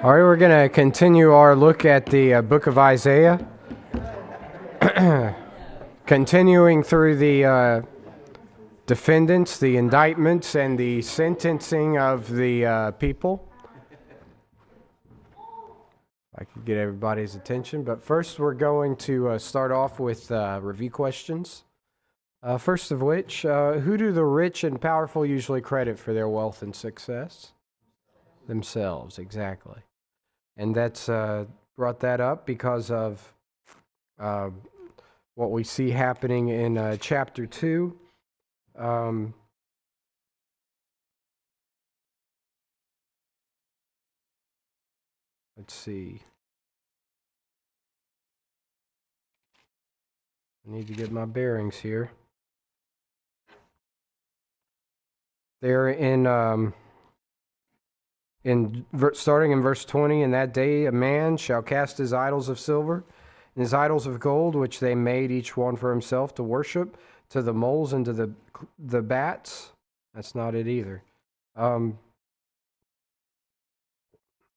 All right, we're going to continue our look at the book of Isaiah, continuing through the defendants, the indictments, and the sentencing of the people. I could get everybody's attention, but first we're going to start off with review questions. First of which, who do the rich and powerful usually credit for their wealth and success? Themselves, exactly. And that's brought that up because of what we see happening in chapter 2. Let's see. I need to get my bearings here. They're starting in verse 20, in that day a man shall cast his idols of silver and his idols of gold, which they made each one for himself to worship, to the moles and to the bats. That's not it either.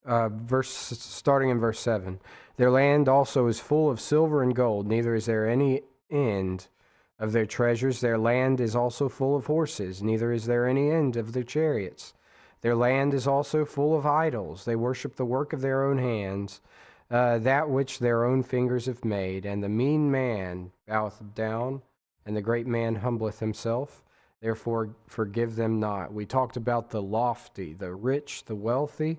Starting in verse 7. Their land also is full of silver and gold, neither is there any end of their treasures. Their land is also full of horses, neither is there any end of their chariots. Their land is also full of idols. They worship the work of their own hands, that which their own fingers have made. And the mean man boweth down, and the great man humbleth himself. Therefore forgive them not. We talked about the lofty, the rich, the wealthy,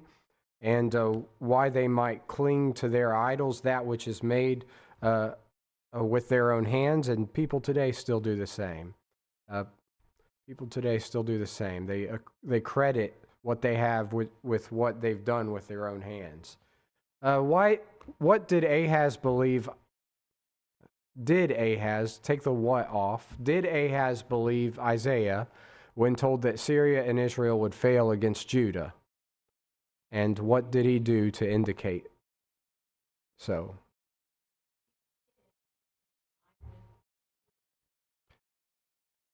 and why they might cling to their idols, that which is made with their own hands, and people today still do the same. They credit what they have with what they've done with their own hands. What did Ahaz believe? Did Ahaz, take the what off, did Ahaz believe Isaiah when told that Syria and Israel would fail against Judah? And what did he do to indicate so?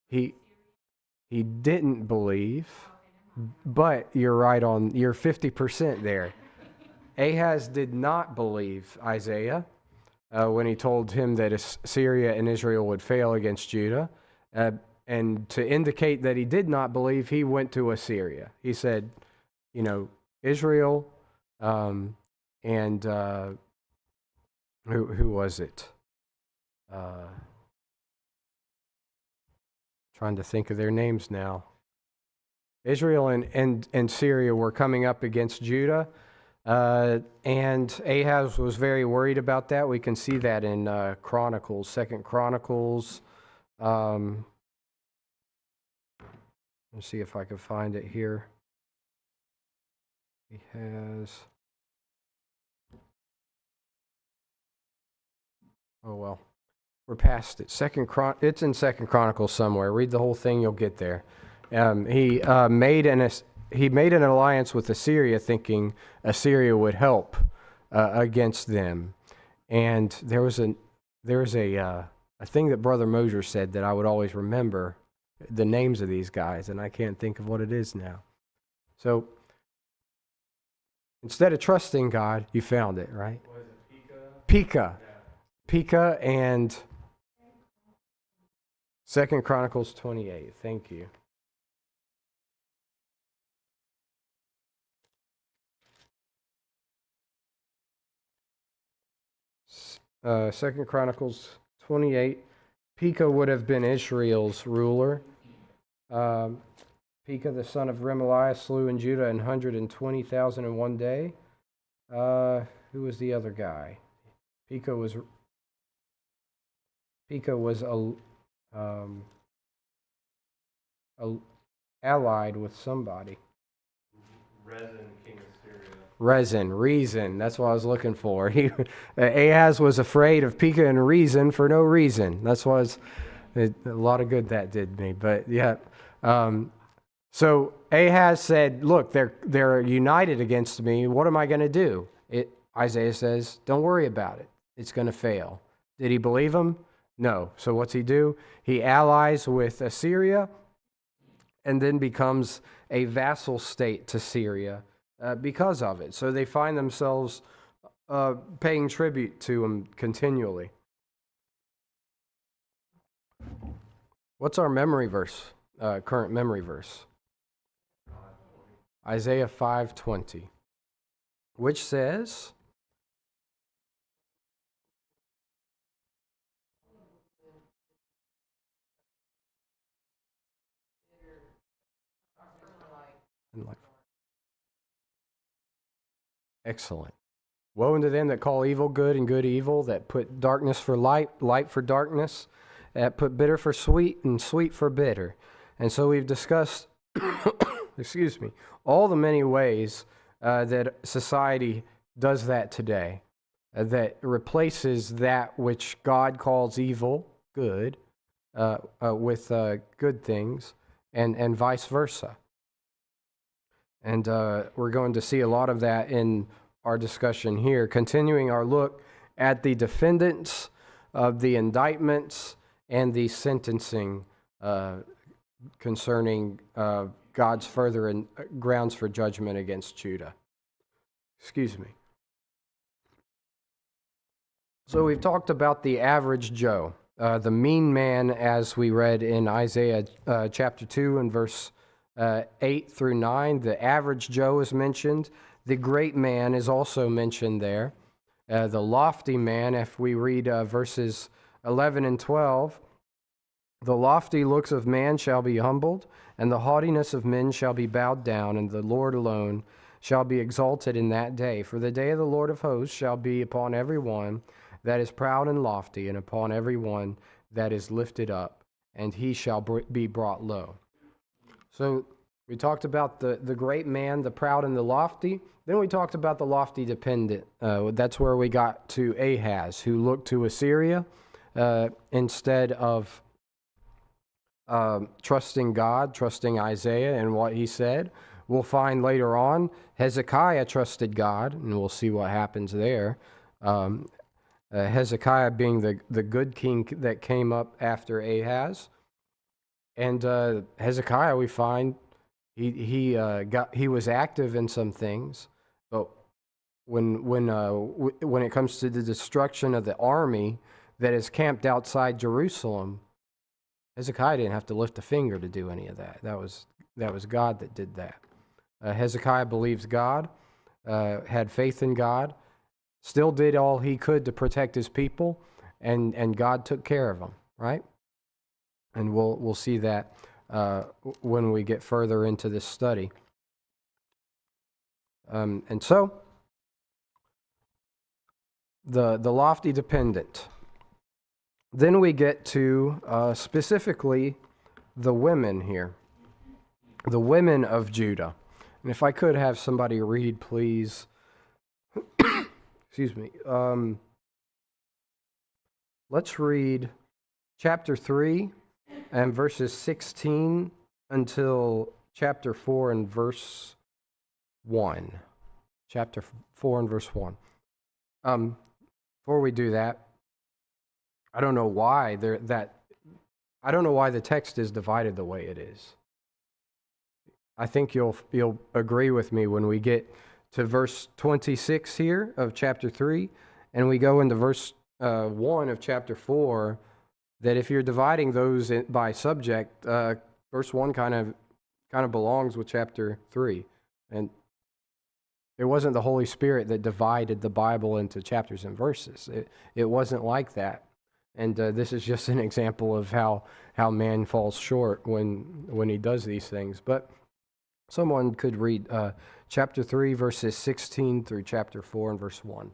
He didn't believe, but you're right on, you're 50% there. Ahaz did not believe Isaiah when he told him that Syria and Israel would fail against Judah. And to indicate that he did not believe, he went to Assyria. He said, Israel, and who was it? Trying to think of their names now. Israel and Syria were coming up against Judah, and Ahaz was very worried about that. We can see that in Chronicles, 2 Chronicles. Let's see if I can find it here. He has. Oh well, we're past it. It's in 2 Chronicles somewhere. Read the whole thing, you'll get there. He made an alliance with Assyria, thinking Assyria would help against them. And there was a thing that Brother Mosier said that I would always remember the names of these guys, and I can't think of what it is now. So instead of trusting God, you found it, right? Was it Pekah. Yeah. Pekah and 2 Chronicles 28. Thank you. Second Chronicles 28. Pekah would have been Israel's ruler. Pekah, the son of Remaliah, slew in Judah 120,000 in one day. Who was the other guy? Pekah was allied with somebody. Rezin. That's what I was looking for. Ahaz was afraid of Pekah and Rezin for no reason. That's why a lot of good that did me. But yeah, so Ahaz said, "Look, they're united against me. What am I going to do?" Isaiah says, "Don't worry about it. It's going to fail." Did he believe him? No. So what's he do? He allies with Assyria, and then becomes a vassal state to Syria. because of it. So they find themselves paying tribute to him continually. What's our memory verse, current memory verse? Isaiah 5:20, which says, excellent. Woe unto them that call evil good and good evil, that put darkness for light, light for darkness, that put bitter for sweet and sweet for bitter. And so we've discussed, excuse me, all the many ways that society does that today, that replaces that which God calls evil, good, with good things, and vice versa. And we're going to see a lot of that in our discussion here, continuing our look at the defendants of the indictments and the sentencing concerning God's further grounds for judgment against Judah. Excuse me. So we've talked about the average Joe, the mean man, as we read in Isaiah chapter 2 and verse 8 through 9. The average Joe is mentioned. The great man is also mentioned there. The lofty man, if we read verses 11 and 12, the lofty looks of man shall be humbled, and the haughtiness of men shall be bowed down, and the Lord alone shall be exalted in that day. For the day of the Lord of hosts shall be upon every one that is proud and lofty, and upon every one that is lifted up, and he shall be brought low. So we talked about the great man, the proud and the lofty. Then we talked about the lofty dependent. That's where we got to Ahaz, who looked to Assyria instead of trusting God, trusting Isaiah and what he said. We'll find later on Hezekiah trusted God, and we'll see what happens there. Hezekiah being the good king that came up after Ahaz. And Hezekiah, we find, he was active in some things, but when it comes to the destruction of the army that is camped outside Jerusalem, Hezekiah didn't have to lift a finger to do any of that. That was God that did that. Hezekiah believes God, had faith in God, still did all he could to protect his people, and God took care of him, right? And we'll see that when we get further into this study. And so, the lofty dependent. Then we get to specifically the women here, the women of Judah. And if I could have somebody read, please. Excuse me. Let's read chapter 3 and verses 16 until chapter 4 and verse 1. Chapter 4 and verse 1. Before we do that, I don't know why the text is divided the way it is. I think you'll agree with me when we get to verse 26 here of chapter 3, and we go into verse 1 of chapter 4, that if you're dividing those by subject, verse 1 kind of belongs with chapter 3. And it wasn't the Holy Spirit that divided the Bible into chapters and verses. It wasn't like that. And this is just an example of how man falls short when he does these things. But someone could read chapter 3, verses 16 through chapter 4 and verse 1.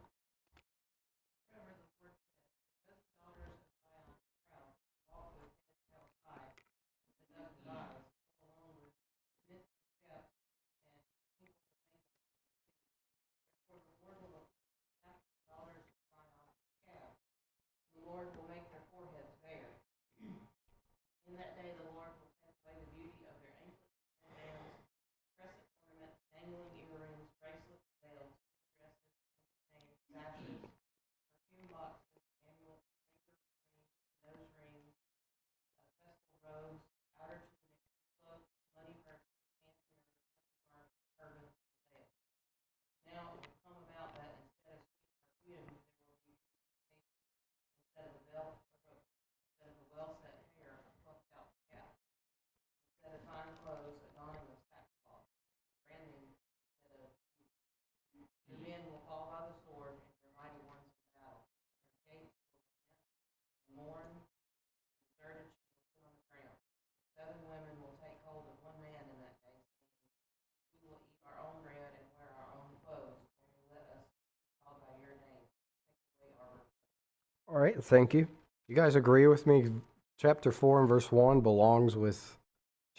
All right, thank you. You guys agree with me? Chapter 4 and verse 1 belongs with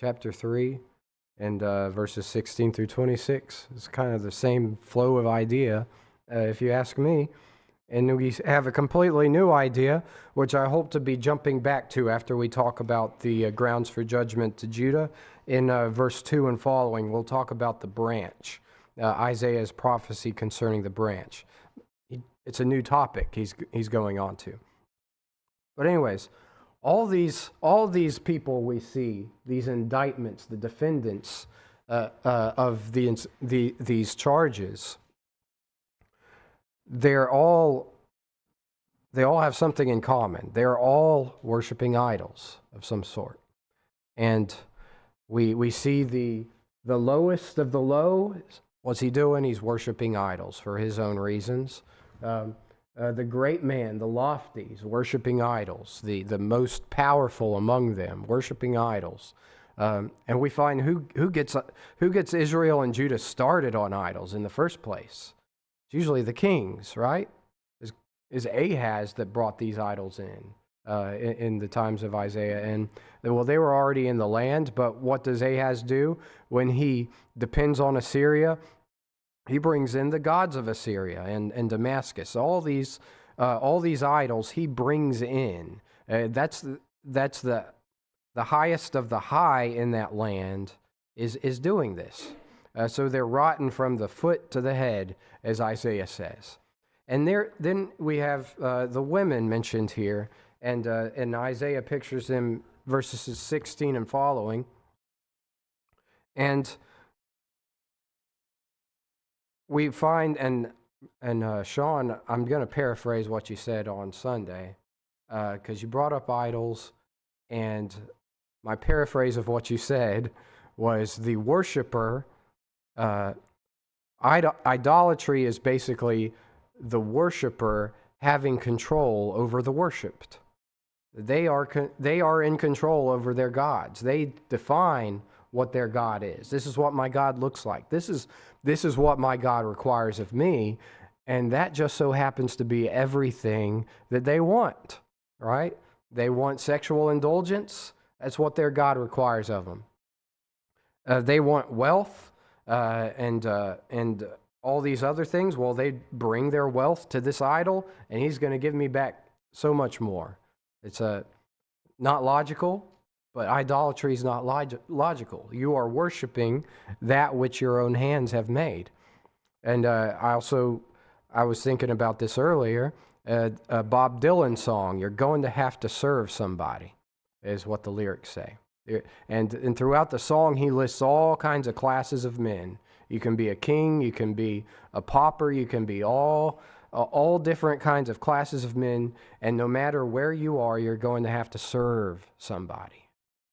chapter 3 and verses 16 through 26. It's kind of the same flow of idea, if you ask me. And we have a completely new idea, which I hope to be jumping back to after we talk about the grounds for judgment to Judah. In verse 2 and following, we'll talk about the branch, Isaiah's prophecy concerning the branch. It's a new topic he's going on to. But anyways, all these people we see, these indictments, the defendants of these charges, they all have something in common. They're all worshiping idols of some sort. And we see the lowest of the low. What's he doing? He's worshiping idols for his own reasons. The great man, the lofty, is worshiping idols. The most powerful among them, worshiping idols. And we find who gets Israel and Judah started on idols in the first place. It's usually the kings, right? Is Ahaz that brought these idols in the times of Isaiah. And well, they were already in the land, but what does Ahaz do when he depends on Assyria? He brings in the gods of Assyria and Damascus. All these idols he brings in. That's the highest of the high in that land is doing this. So they're rotten from the foot to the head, as Isaiah says. And then we have the women mentioned here, and Isaiah pictures them verses 16 and following. And we find, and Sean, I'm going to paraphrase what you said on Sunday, because you brought up idols, and my paraphrase of what you said was the worshiper. Idolatry is basically the worshiper having control over the worshipped. They are in control over their gods. They define what their God is. This is what my God looks like. This is what my God requires of me, and that just so happens to be everything that they want, right? They want sexual indulgence. That's what their God requires of them. They want wealth and all these other things. Well, they bring their wealth to this idol, and he's going to give me back so much more. It's not logical, but idolatry is not logical. You are worshiping that which your own hands have made. And I was thinking about this earlier. A Bob Dylan song, "You're going to have to serve somebody," is what the lyrics say. And throughout the song, he lists all kinds of classes of men. You can be a king, you can be a pauper, you can be all different kinds of classes of men, and no matter where you are, you're going to have to serve somebody.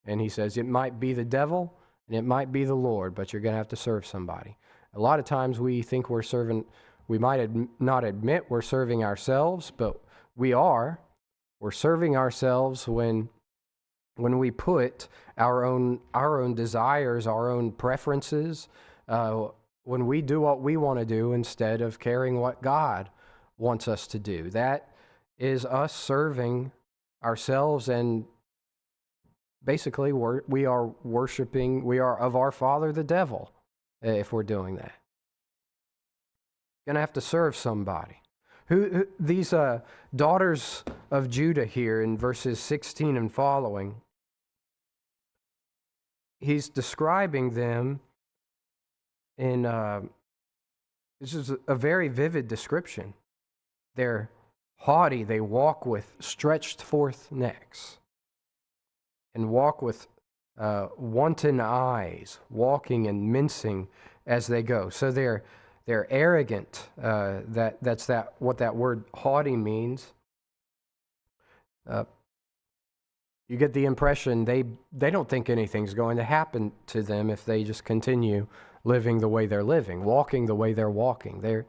And he says it might be the devil and it might be the Lord, but you're going to have to serve somebody. A lot of times we think we're serving, we might not admit we're serving ourselves, but we are. We're serving ourselves when we put our own desires, our own preferences, when we do what we want to do instead of caring what God wants us to do. That is us serving ourselves, and basically we are worshiping, we are of our father the devil if we're doing that. Going to have to serve somebody. Who these daughters of Judah here in verses 16 and following, he's describing them in this is a very vivid description. They're haughty, they walk with stretched forth necks and walk with wanton eyes, walking and mincing as they go. So they're arrogant. That's what that word haughty means. You get the impression they don't think anything's going to happen to them if they just continue living the way they're living, walking the way they're walking. They're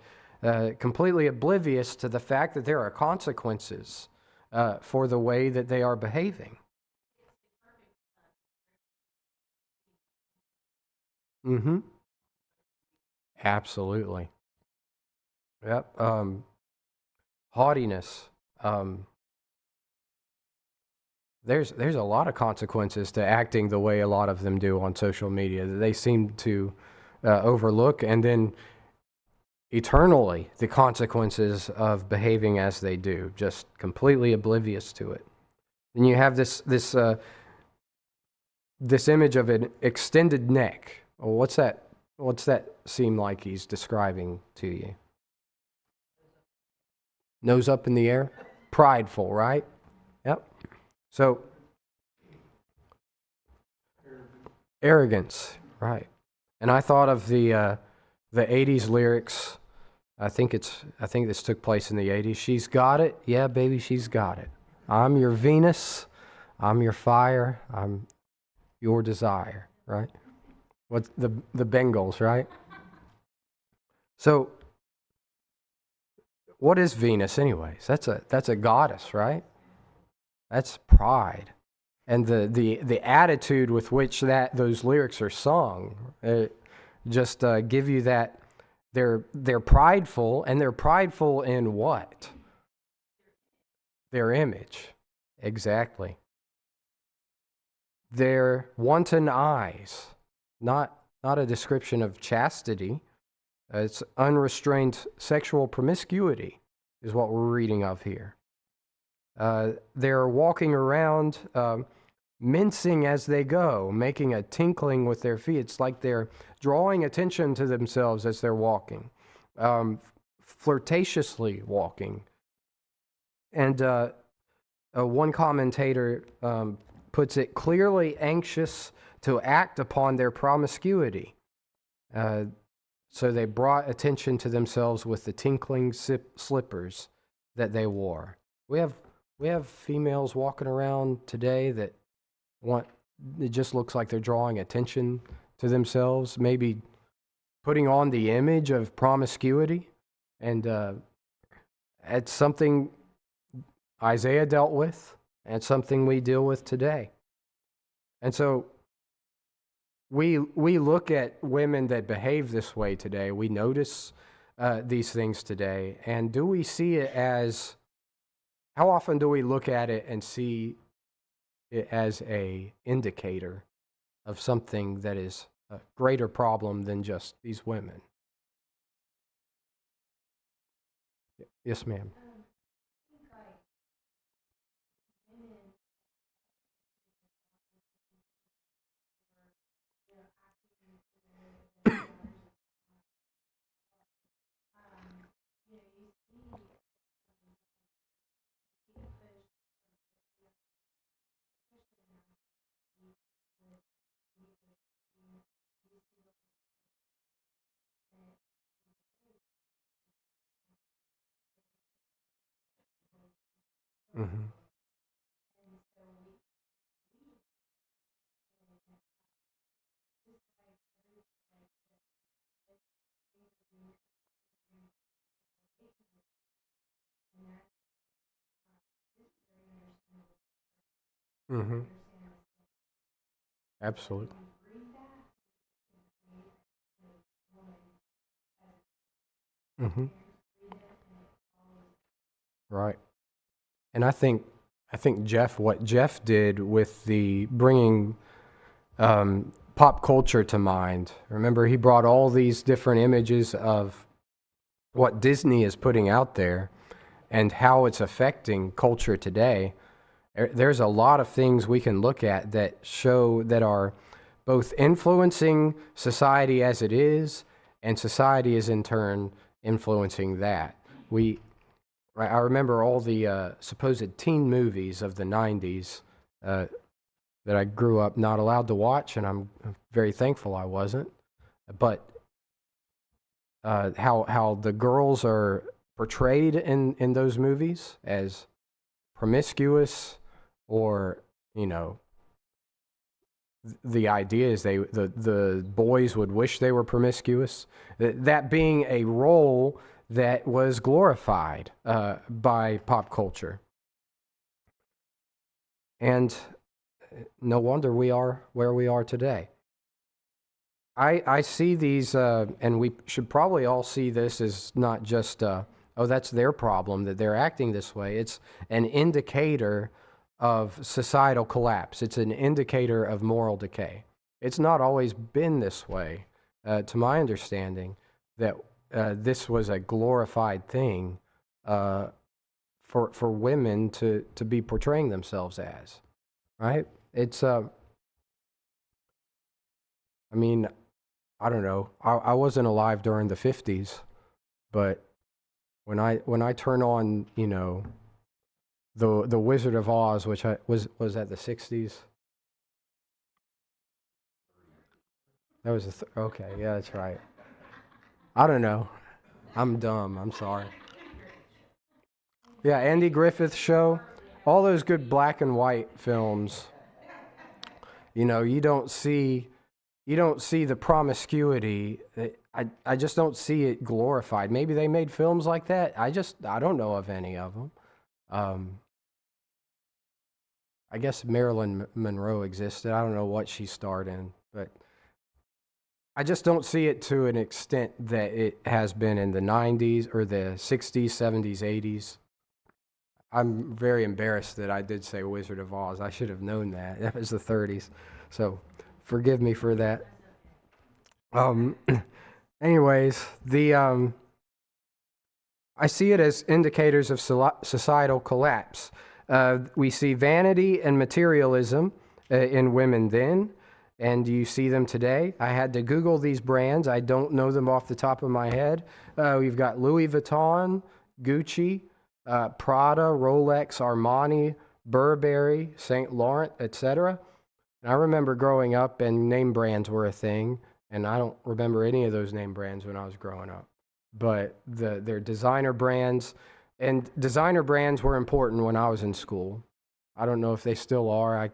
completely oblivious to the fact that there are consequences for the way that they are behaving. Mm-hmm. Absolutely. Yep. Haughtiness. there's a lot of consequences to acting the way a lot of them do on social media that they seem to overlook, and then eternally the consequences of behaving as they do, just completely oblivious to it. And you have this image of an extended neck. Well, what's that? What's that seem like he's describing to you? Nose up in the air, prideful, right? Yep. So arrogance, right? And I thought of the '80s lyrics. I think this took place in the '80s. She's got it, yeah, baby, she's got it. I'm your Venus, I'm your fire, I'm your desire, right? What the Bengals, right? So, what is Venus, anyways? That's a goddess, right? That's pride, and the attitude with which those lyrics are sung, just give you that they're prideful, and they're prideful in what? Their image, exactly. Their wanton eyes, not a description of chastity. It's unrestrained sexual promiscuity, is what we're reading of here. They're walking around, mincing as they go, making a tinkling with their feet. It's like they're drawing attention to themselves as they're walking, flirtatiously walking. And one commentator puts it, clearly anxious to act upon their promiscuity. So they brought attention to themselves with the tinkling slippers that they wore. We have females walking around today that it just looks like they're drawing attention to themselves, maybe putting on the image of promiscuity. And it's something Isaiah dealt with, and something we deal with today. And so we look at women that behave this way today. We notice these things today. And do we see it as, how often do we look at it and see it as a indicator of something that is a greater problem than just these women? Yes, ma'am. Mm-hmm. Mm-hmm. Absolutely. Mm-hmm. Right. And I think what Jeff did with the bringing pop culture to mind. Remember, he brought all these different images of what Disney is putting out there and how it's affecting culture today. There's a lot of things we can look at that show that are both influencing society as it is, and society is in turn influencing that. I remember all the supposed teen movies of the '90s that I grew up not allowed to watch, and I'm very thankful I wasn't. But how the girls are portrayed in those movies as promiscuous, or the idea is the boys would wish they were promiscuous. That being a role that was glorified by pop culture, and no wonder we are where we are today. I see these, and we should probably all see this as not just, oh, that's their problem that they're acting this way. It's an indicator of societal collapse. It's an indicator of moral decay. It's not always been this way, to my understanding, that this was a glorified thing for women to be portraying themselves as, right? It's I mean, I don't know. I wasn't alive during the 50s, but when I turn on, the Wizard of Oz, which was that the 60s? That was okay. Yeah, that's right. I don't know. I'm dumb. I'm sorry. Yeah, Andy Griffith Show, all those good black and white films. You don't see the promiscuity. I just don't see it glorified. Maybe they made films like that. I don't know of any of them. I guess Marilyn Monroe existed. I don't know what she starred in, but I just don't see it to an extent that it has been in the 90s or the 60s, 70s, 80s. I'm very embarrassed that I did say Wizard of Oz. I should have known that. That was the 30s. So forgive me for that. Anyways, I see it as indicators of societal collapse. We see vanity and materialism in women then, and you see them today. I had to Google these brands. I don't know them off the top of my head. We've got Louis Vuitton, Gucci, Prada, Rolex, Armani, Burberry, Saint Laurent, etc. And I remember growing up and name brands were a thing, and I don't remember any of those name brands when I was growing up. But they're designer brands, and designer brands were important when I was in school. I don't know if they still are.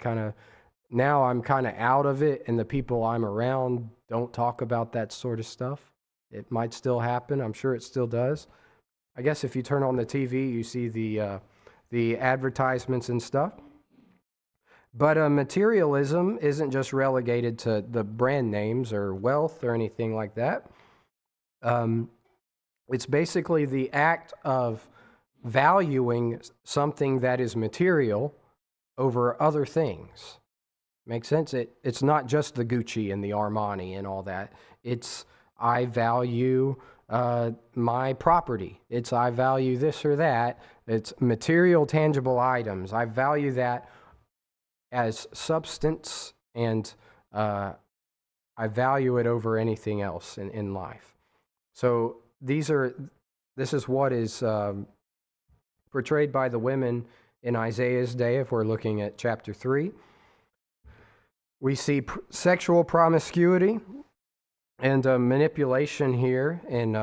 Now I'm kind of out of it, and the people I'm around don't talk about that sort of stuff. It might still happen. I'm sure it still does. I guess if you turn on the TV, you see the advertisements and stuff. But materialism isn't just relegated to the brand names or wealth or anything like that. It's basically the act of valuing something that is material over other things. Make sense? It's not just the Gucci and the Armani and all that. It's I value my property. It's I value this or that. It's material, tangible items. I value that as substance, and I value it over anything else in life. So this is what is portrayed by the women in Isaiah's day. If we're looking at chapter 3, we see sexual promiscuity and manipulation here in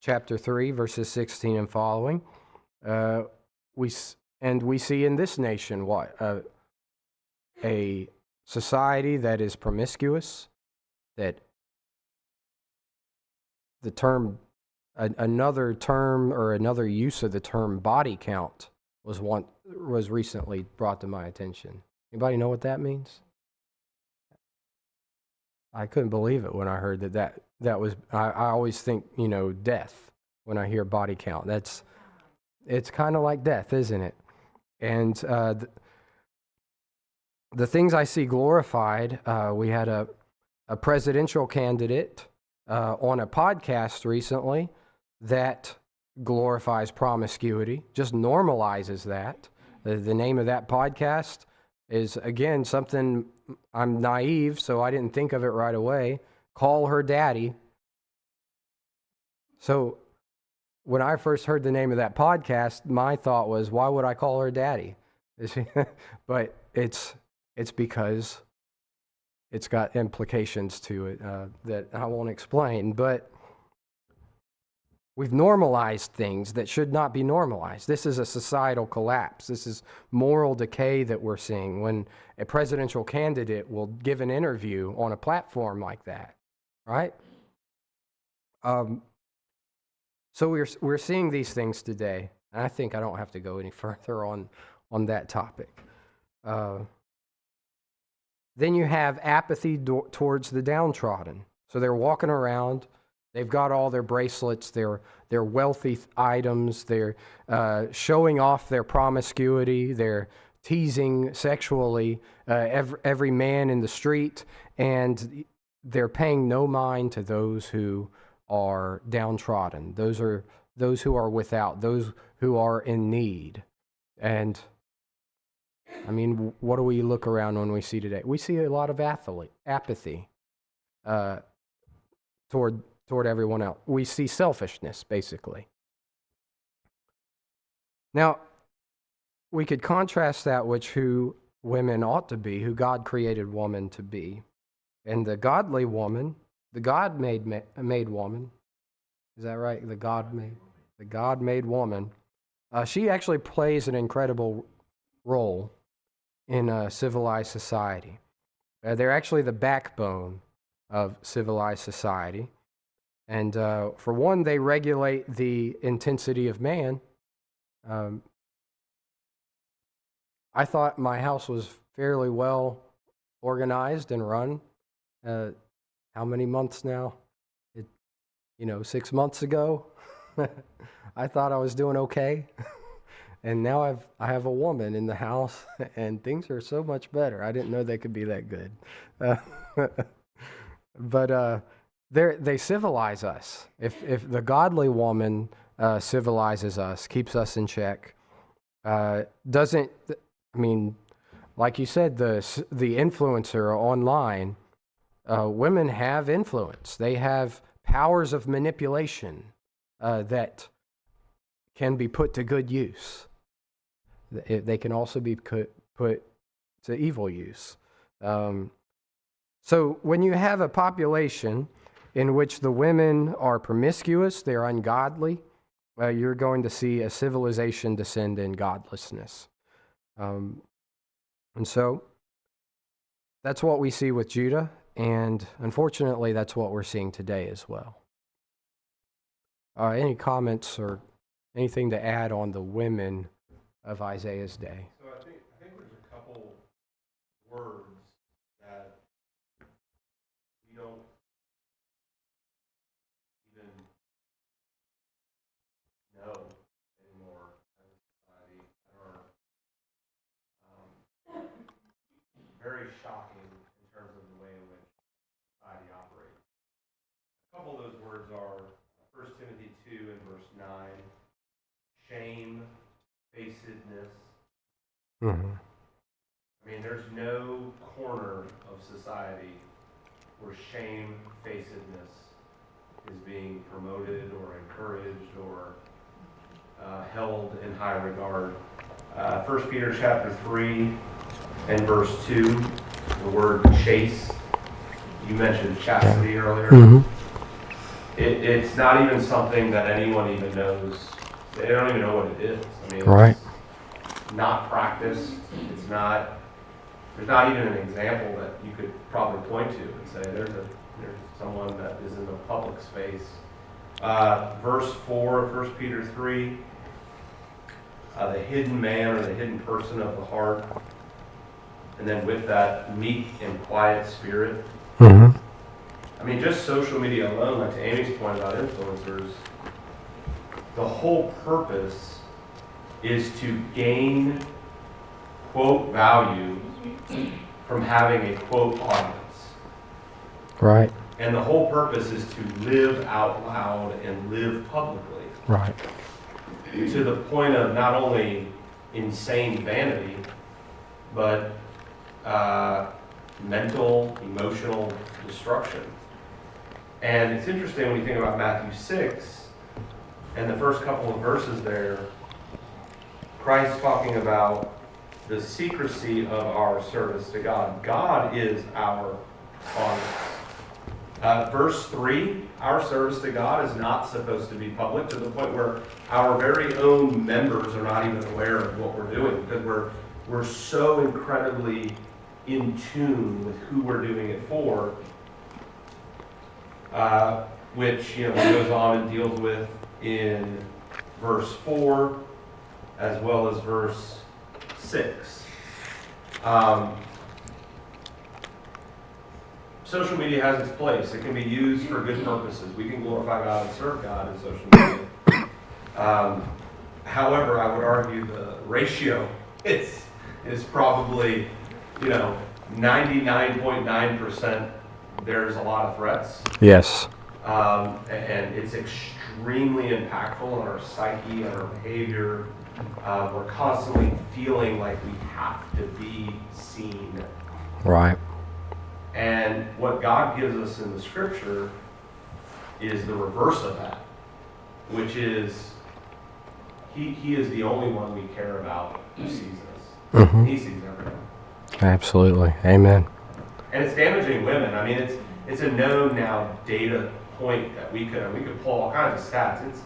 chapter 3, verses 16 and following. We see in this nation what a society that is promiscuous, that the term, another term or another use of the term body count was recently brought to my attention. Anybody know what that means? I couldn't believe it when I heard that was. I always think death when I hear body count. It's kind of like death, isn't it? And the things I see glorified. We had a presidential candidate on a podcast recently that glorifies promiscuity, just normalizes that. The name of that podcast is, again, something, I'm naive, so I didn't think of it right away. Call Her Daddy. So when I first heard the name of that podcast, my thought was, why would I call her daddy? But it's because it's got implications to it that I won't explain. But we've normalized things that should not be normalized. This is a societal collapse. This is moral decay that we're seeing when a presidential candidate will give an interview on a platform like that, right? So we're seeing these things today, and I think I don't have to go any further on that topic. Then you have apathy towards the downtrodden. So they're walking around. They've got all their bracelets, their wealthy items. They're showing off their promiscuity, their teasing sexually every man in the street, and they're paying no mind to those who are downtrodden. Those who are without, those who are in need. And I mean, what do we look around when we see today? We see a lot of apathy toward everyone else. We see selfishness, basically. Now, we could contrast that with who women ought to be, who God created woman to be. And the godly woman, the God-made woman, is that right? The God-made woman, she actually plays an incredible role in a civilized society. They're actually the backbone of civilized society. And for one, they regulate the intensity of man. I thought my house was fairly well organized and run. How many months now? 6 months ago, I thought I was doing okay. And now I have a woman in the house, and things are so much better. I didn't know they could be that good. But they civilize us. If the godly woman civilizes us, keeps us in check, doesn't, I mean, like you said, the influencer online, women have influence. They have powers of manipulation that can be put to good use. They can also be put to evil use. So when you have a population in which the women are promiscuous, they're ungodly, you're going to see a civilization descend in godlessness. And so that's what we see with Judah, and unfortunately that's what we're seeing today as well. Any comments or anything to add on the women of Isaiah's day? So I think there's a couple words that we don't even know anymore as a society that are very shocking in terms of the way in which society operates. A couple of those words are 1 Timothy 2 and verse 9, shamefacedness. Mm-hmm. I mean, there's no corner of society where shamefacedness is being promoted or encouraged or held in high regard. 1 Peter chapter 3 and verse 2, the word chaste. You mentioned chastity earlier. Mm-hmm. It's not even something that anyone even knows. They don't even know what it is. I mean, Right. It's not practiced. It's not. There's not even an example that you could probably point to and say there's someone that is in the public space. Verse 4 of 1 Peter 3, the hidden man or the hidden person of the heart, and then with that, meek and quiet spirit. Mm-hmm. I mean, just social media alone, like to Amy's point about influencers, the whole purpose is to gain, quote, value from having a, quote, audience. Right. And the whole purpose is to live out loud and live publicly. Right. To the point of not only insane vanity, but mental, emotional destruction. And it's interesting when you think about Matthew 6 and the first couple of verses there, Christ talking about the secrecy of our service to God. God is our audience. Verse 3, our service to God is not supposed to be public, to the point where our very own members are not even aware of what we're doing, because we're so incredibly in tune with who we're doing it for, which he goes on and deals with in verse 4 as well as verse 6. Social media has its place. It can be used for good purposes. We can glorify God and serve God in social media. However, I would argue the ratio is is probably, 99.9% there's a lot of threats. Yes. And it's extremely impactful on our psyche and our behavior. We're constantly feeling like we have to be seen. Right. And what God gives us in the scripture is the reverse of that, which is He is the only one we care about who sees us. Mm-hmm. He sees everyone. Absolutely. Amen. And it's damaging women. I mean, it's a known now data point that we could pull all kinds of stats. It's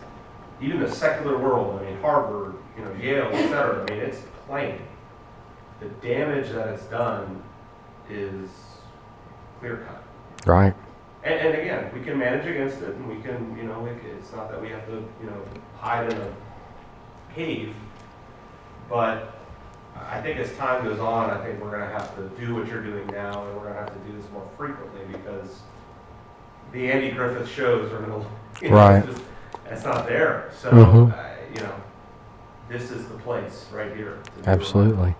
even the secular world. I mean, Harvard, Yale, etc. I mean, it's plain. The damage that it's done is clear cut. Right. And again, we can manage against it, and we can, it's not that we have to, hide in a cave. But I think as time goes on, I think we're going to have to do what you're doing now, and we're going to have to do this more frequently because the Andy Griffith shows are going to, right. It's not there. So, this is the place right here. Absolutely.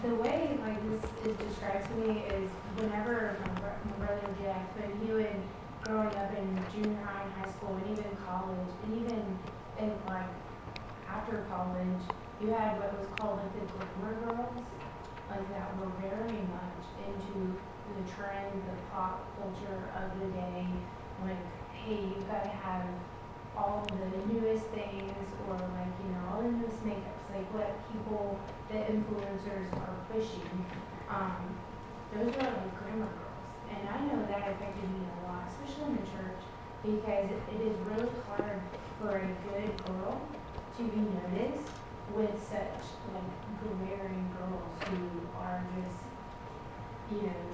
The way this is described to me is whenever my brother Jeff, and he would, growing up in junior high and high school, and even college, and even in after college, you had what was called the glamour girls, that were very much into the trend, the pop culture of the day. Hey, you gotta have all the newest things, or all the newest makeups, what people, the influencers are pushing. Those are glamour girls, and I know that affected me a lot, especially in the church, because it is really hard for a good girl to be noticed with such glaring girls who are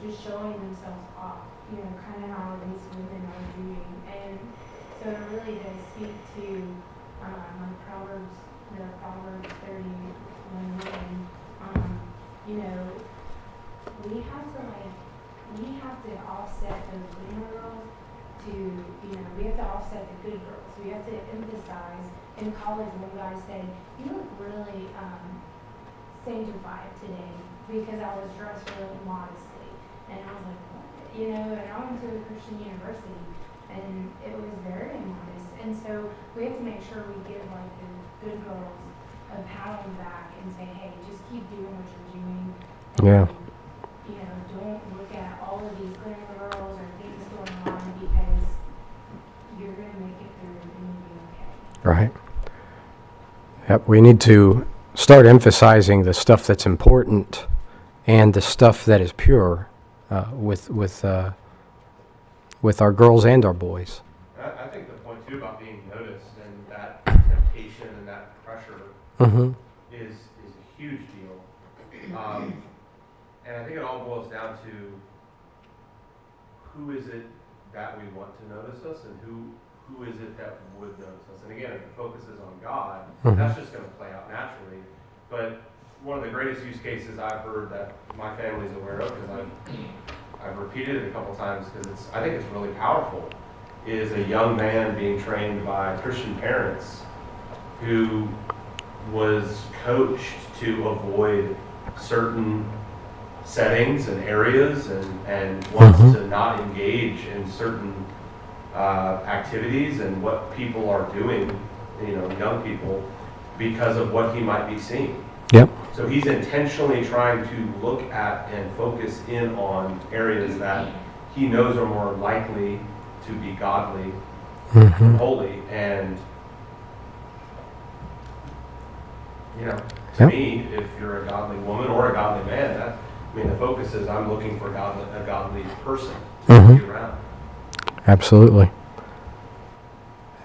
just showing themselves off, kind of how these women are doing. And so it really does speak to Proverbs 31 women. We have to offset those glamour girls to, we have to offset the good girls. We have to emphasize. In college, one guy said, "You look really sanctified today," because I was dressed really modestly. And I was like, what? And I went to a Christian university, and it was very modest. And so we have to make sure we give the good girls a pat on the back and say, hey, just keep doing what you're doing. And, yeah. Don't look at all of these glamour girls or things going on, because you're going to make it through and you'll be okay. Right. Yep. We need to start emphasizing the stuff that's important and the stuff that is pure with our girls and our boys. I think the point too about being noticed and that temptation and that pressure Mm-hmm. is a huge deal. And I think it all boils down to who is it that we want to notice us, and who is it that would notice us. And again, if the focus is on God, that's just going to play out naturally. But one of the greatest use cases I've heard that my family's aware of, because I've repeated it a couple times because I think it's really powerful, is a young man being trained by Christian parents who was coached to avoid certain settings and areas and wants to not engage in certain activities and what people are doing, young people, because of what he might be seeing. Yep. So he's intentionally trying to look at and focus in on areas that he knows are more likely to be godly and holy. And, to me, if you're a godly woman or a godly man, the focus is I'm looking for a godly person to be around. Absolutely.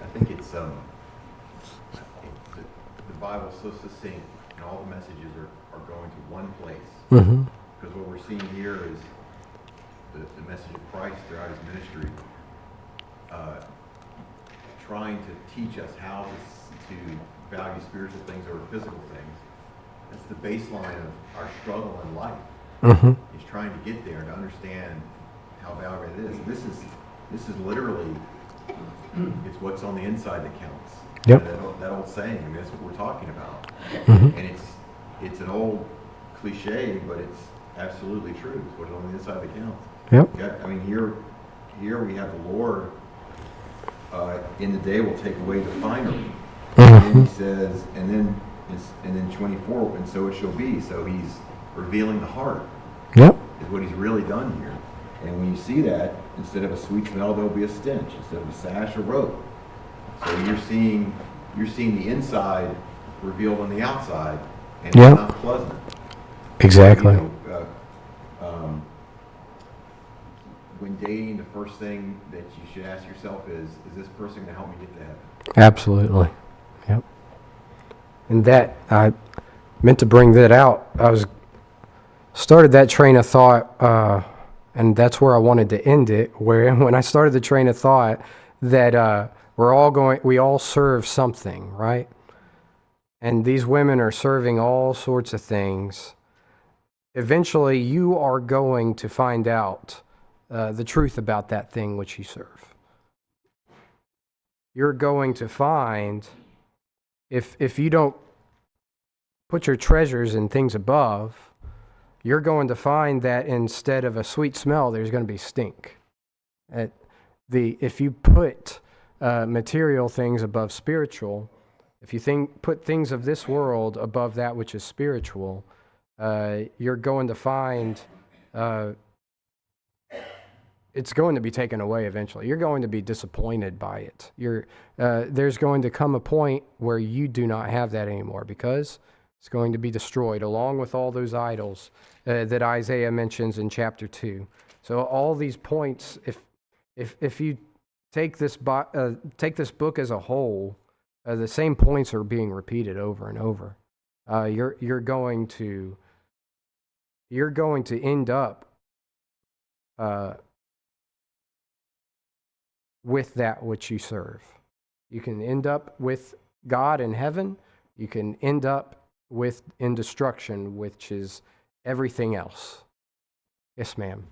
I think it's the Bible's so succinct, and all the messages are going to one place. Because what we're seeing here is the message of Christ throughout his ministry, trying to teach us how to value spiritual things over physical things. That's the baseline of our struggle in life. He's trying to get there to understand how valuable it is. This is literally It's what's on the inside that counts. Yep. That old saying, I mean, that's what we're talking about. Mhm. And it's an old cliche, but it's absolutely true. It's what's on the inside that counts. Yep. I mean, here we have the Lord, in the day will take away the finery. And then he says, and then 24, and so it shall be. So he's revealing the heart, Yep. is what he's really done here. And when you see that, instead of a sweet smell, there'll be a stench. Instead of a sash, a rope. So you're seeing the inside revealed on the outside, and Yep. it's not pleasant. Exactly. You know, when dating, the first thing that you should ask yourself is this person going to help me get to heaven? Absolutely. Yep. And that, I meant to bring that out. Started that train of thought, and that's where I wanted to end it, where when I started the train of thought that we all serve something, right? And these women are serving all sorts of things. Eventually, you are going to find out the truth about that thing which you serve. You're going to find, if you don't put your treasures in things above, you're going to find that instead of a sweet smell, there's going to be stink. If you put material things above spiritual, if you put things of this world above that which is spiritual, you're going to find it's going to be taken away eventually. You're going to be disappointed by it. There's going to come a point where you do not have that anymore because it's going to be destroyed along with all those idols that Isaiah mentions in chapter 2. So all these points, if you take this book as a whole, the same points are being repeated over and over. You're going to end up with that which you serve. You can end up with God in heaven. You can end up in destruction, which is everything else. Yes, ma'am.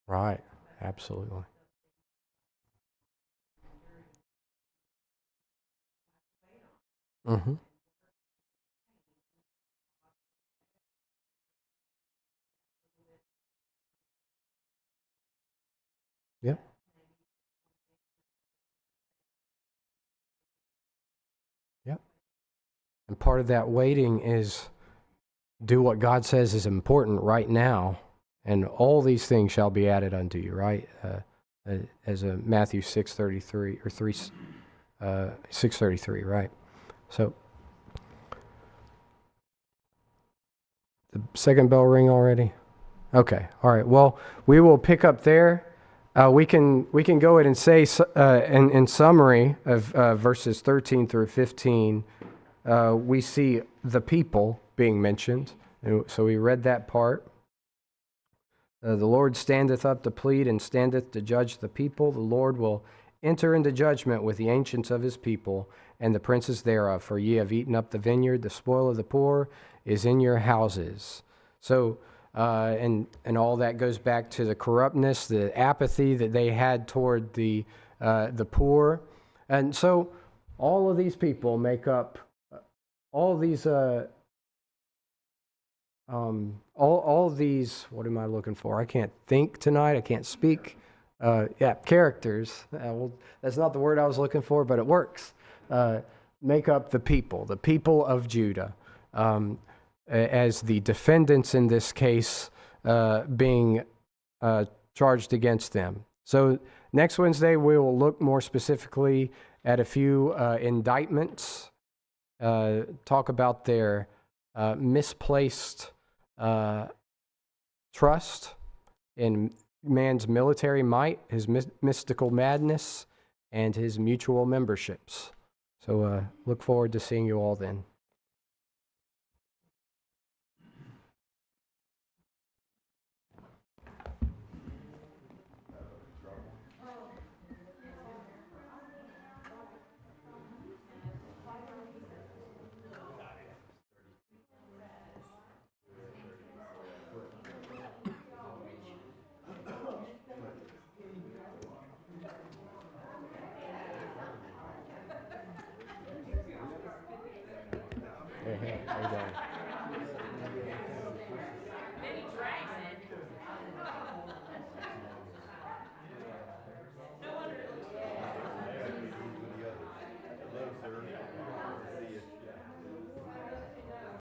Right. Absolutely. Mm-hmm. Yep. Yep. And part of that waiting is do what God says is important right now, and all these things shall be added unto you, right? As a Matthew 6:33 or 6:33, right? So the second bell ring already? Okay. All right. Well, we will pick up there. We can go ahead and say in summary of verses 13 through 15, we see the people being mentioned. So we read that part. The Lord standeth up to plead and standeth to judge the people. The Lord will enter into judgment with the ancients of his people and the princes thereof. For ye have eaten up the vineyard, the spoil of the poor is in your houses. So, and all that goes back to the corruptness, the apathy that they had toward the poor. And so all of these people make up all these all these, what am I looking for? I can't think tonight. I can't speak. Characters. Well, that's not the word I was looking for, but it works. Make up the people of Judah, as the defendants in this case being charged against them. So next Wednesday, we will look more specifically at a few indictments, talk about their misplaced trust in man's military might, his mystical madness, and his mutual memberships. So look forward to seeing you all then.